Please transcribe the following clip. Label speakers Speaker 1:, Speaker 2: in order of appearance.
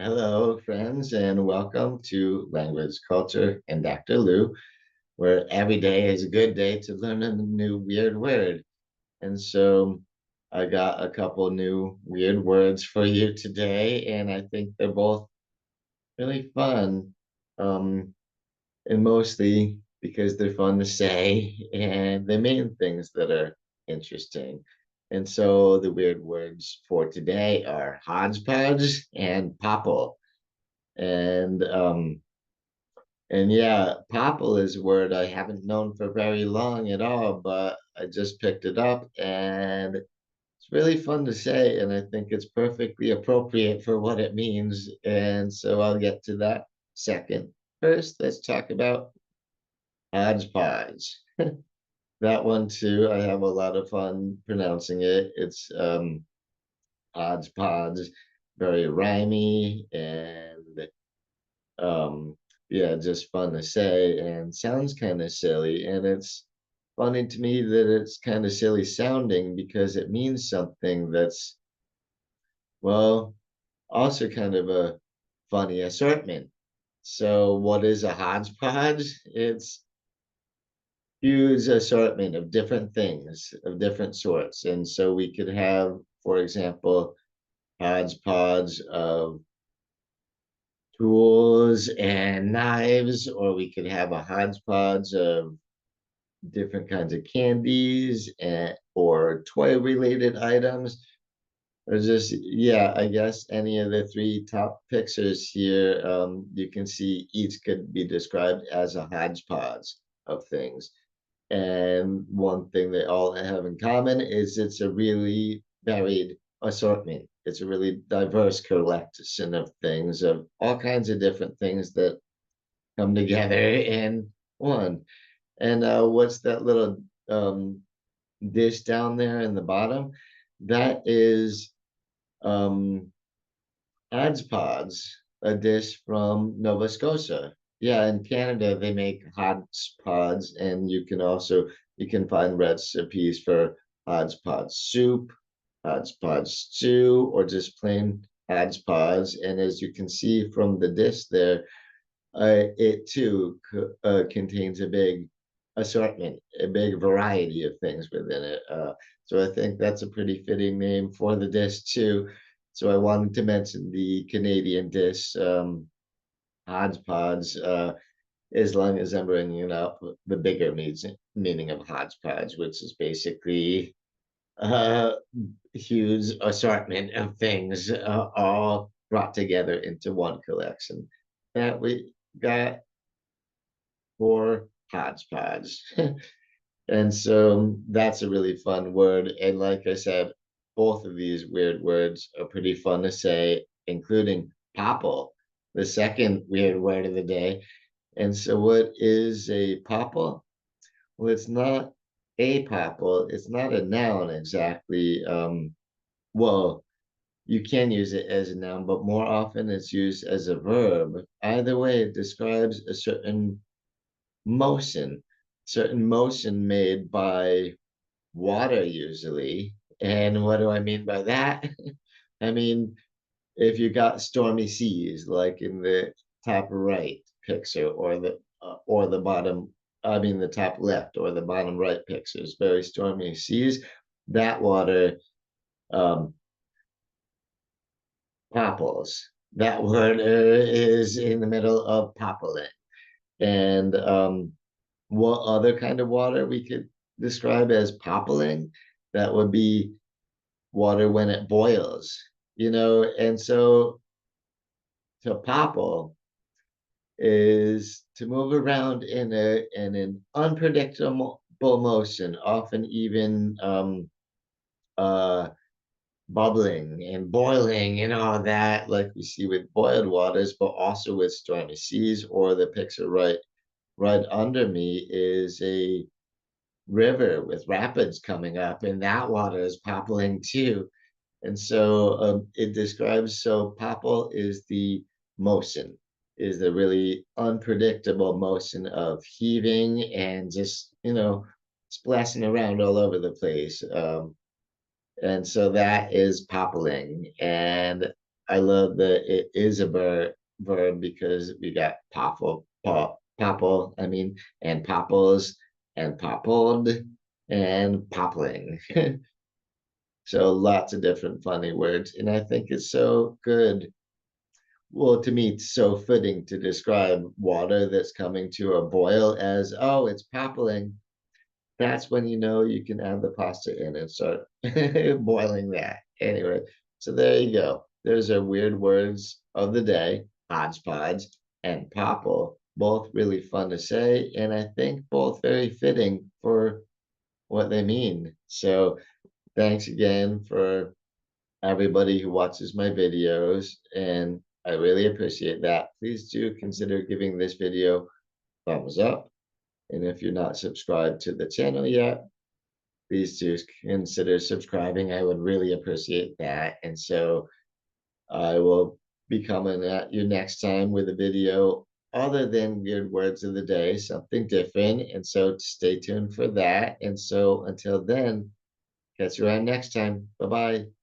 Speaker 1: Hello, friends, and welcome to Language, Culture, and Dr. Lou, where every day is a good day to learn a new weird word. And so I got a couple new weird words for you today, and I think they're both really fun. Um, and mostly because they're fun to say and they mean things that are interesting. And so the weird words for today are hodgepodge and popple. And yeah, popple is a word I haven't known for very long at all, but I just picked it up and it's really fun to say, and I think it's perfectly appropriate for what it means. And so I'll get to that second. First, let's talk about hodgepodge. That one too, I have a lot of fun pronouncing it. It's hodgepodge, very rhymy and um yeah, just fun to say and sounds kind of silly. And it's funny to me that it's kind of silly sounding because it means something that's, well, also kind of a funny assortment. So what is a hodgepodge? It's huge assortment of different things of different sorts. And so we could have, for example, hodgepodge of tools and knives, or we could have a hodgepodge of different kinds of candies and or toy related items. Or just, yeah, I guess any of the three top pictures here, you can see each could be described as a hodgepodge of things. And one thing they all have in common is it's a really varied assortment. It's a really diverse collection of things, of all kinds of different things that come together in one. And what's that little um, dish down there in the bottom? That is um, Hodgepodge, a dish from Nova Scotia. Yeah, in Canada they make hodgepodge, and you can find recipes for hodgepodge soup, hodgepodge stew, or just plain hodgepodge. And as you can see from the dish there, it too contains a big assortment, a big variety of things within it. So I think that's a pretty fitting name for the dish too. So I wanted to mention the Canadian dish, hodgepodge, as long as I'm bringing it up, the bigger meaning of hodgepodge, which is basically a huge assortment of things all brought together into one collection that we got for hodgepodge. And so that's a really fun word. And like I said, both of these weird words are pretty fun to say, including popple, the second weird word of the day. And so, what is a popple? Well, it's not a popple, it's not a noun exactly. Well, you can use it as a noun, but more often it's used as a verb. Either way, it describes a motion, certain motion made by water usually. And what do I mean by that? I mean, if you got stormy seas, like in the top right picture, or the bottom, I mean the top left or the bottom right pictures, very stormy seas, that water um, popples. That word is in the middle of poppling. And what other kind of water we could describe as poppling? That would be water when it boils, and so to popple is to move around in an unpredictable motion, often even uh bubbling and boiling and all that, like we see with boiled waters, but also with stormy seas. Or the picture right under me is a river with rapids coming up, and that water is poppling too. And so it describes, so popple is the motion, is the really unpredictable motion of heaving and just, splashing around all over the place. And so that is poppling. And I love that it is a verb because we got popple, I mean, and popples and poppled and poppling. So lots of different funny words. And I think it's so good. Well, to me, it's so fitting to describe water that's coming to a boil as, oh, it's poppling. That's when you know you can add the pasta in and start boiling that. Anyway, so there you go. There's our weird words of the day, hodgepodge and popple. Both really fun to say, and I think both very fitting for what they mean. So thanks again for everybody who watches my videos, and I really appreciate that. Please do consider giving this video thumbs up. And if you're not subscribed to the channel yet, please do consider subscribing. I would really appreciate that. And so I will be coming at you next time with a video other than weird words of the day, something different. And so stay tuned for that. And so until then, catch you around next time. Bye bye.